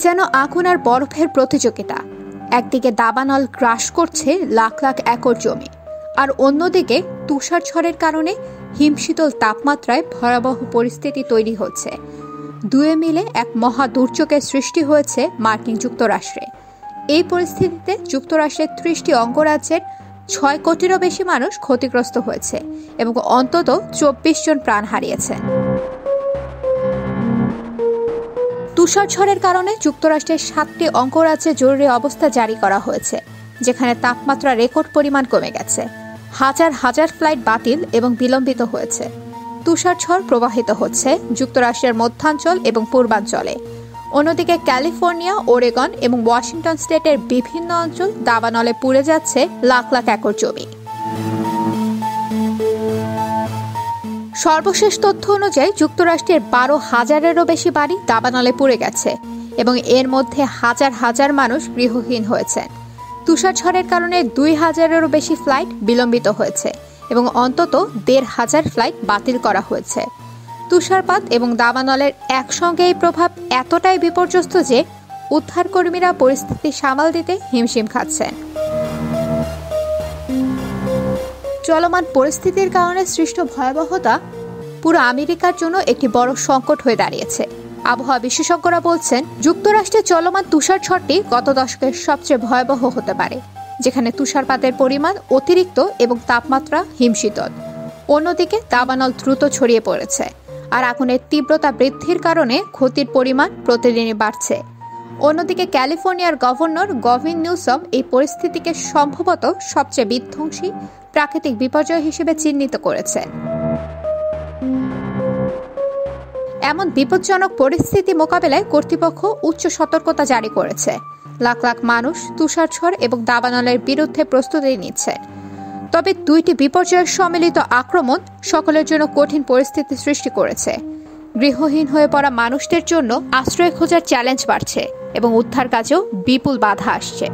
যেন আগুন আর বরফের প্রতিযোগিতা। একদিকে দাবানল গ্রাস করছে লাখ লাখ একর জমি, আর অন্যদিকে তুষার ঝড়ের কারণে হিমশীতল তাপমাত্রায় ভয়াবহ পরিস্থিতি তৈরি হচ্ছে। দুয়ে মিলে এক মহা দুর্যোগের সৃষ্টি হয়েছে মার্কিন যুক্তরাষ্ট্রে। এই পরিস্থিতিতে যুক্তরাষ্ট্রের ৩০টি অঙ্গরাজ্যের ৬ কোটিরও বেশি মানুষ ক্ষতিগ্রস্ত হয়েছে এবং অন্তত ২৪ জন প্রাণ হারিয়েছেন। তুষার ঝড়ের কারণে যুক্তরাষ্ট্রের ৭টি অঙ্গরাজ্যে জরুরি অবস্থা জারি করা হয়েছে, যেখানে তাপমাত্রা রেকর্ড পরিমাণ কমে গেছে। হাজার হাজার ফ্লাইট বাতিল এবং বিলম্বিত হয়েছে। তুষার ঝড় প্রবাহিত হচ্ছে যুক্তরাষ্ট্রের মধ্যাঞ্চল এবং পূর্বাঞ্চলে। অন্যদিকে ক্যালিফোর্নিয়া, ওরেগন এবং ওয়াশিংটন স্টেটের বিভিন্ন অঞ্চল দাবানলে পুড়ে যাচ্ছে লাখ লাখ একর জমি। সর্বশেষ তথ্য অনুযায়ী যুক্তরাষ্ট্রের ১২,০০০-এরও বেশি বাড়ি দাবানলে পুড়ে গেছে এবং এর মধ্যে হাজার হাজার মানুষ গৃহহীন হয়েছেন। তুষার ঝড়ের কারণে ২,০০০-এরও বেশি ফ্লাইট বিলম্বিত হয়েছে এবং অন্তত ১,৫০০ ফ্লাইট বাতিল করা হয়েছে। তুষারপাত এবং দাবানলের একসঙ্গে এই প্রভাব এতটাই বিপর্যস্ত যে উদ্ধারকর্মীরা পরিস্থিতি সামাল দিতে হিমশিম খাচ্ছেন। চলমান পরিস্থিতির কারণে সৃষ্ট ভয়াবহতা পুরো আমেরিকার জন্য একটি বড় সংকট হয়ে দাঁড়িয়েছে। আবহাওয়া বিশেষজ্ঞরা বলছেন, যুক্তরাষ্ট্রে চলমান তুষার ঝড়টি গত দশকের সবচেয়ে ভয়াবহ হতে পারে, যেখানে তুষারপাতের পরিমাণ অতিরিক্ত এবং তাপমাত্রা হিমশীতল। অন্যদিকে দাবানল দ্রুত ছড়িয়ে পড়েছে, আর আগুনের তীব্রতা বৃদ্ধির কারণে ক্ষতির পরিমাণ প্রতিদিনই বাড়ছে। অন্যদিকে ক্যালিফোর্নিয়ার গভর্নর গভিন নিউসম এই পরিস্থিতিকে সম্ভবত সবচেয়ে বিধ্বংসী প্রাকৃতিক বিপর্যয় হিসেবে চিহ্নিত করেছেন। এমন বিপজ্জনক পরিস্থিতি মোকাবেলায় কর্তৃপক্ষ উচ্চ সতর্কতা জারি করেছে। লাখ লাখ মানুষ তুষার ঝড় এবং দাবানলের বিরুদ্ধে প্রস্তুতি নিচ্ছে। তবে দুইটি বিপর্যয়ের সম্মিলিত আক্রমণ সকলের জন্য কঠিন পরিস্থিতি সৃষ্টি করেছে। গৃহহীন হয়ে পড়া মানুষদের জন্য আশ্রয় খোঁজার চ্যালেঞ্জ বাড়ছে এবং উদ্ধার কাজেও বিপুল বাধা আসছে।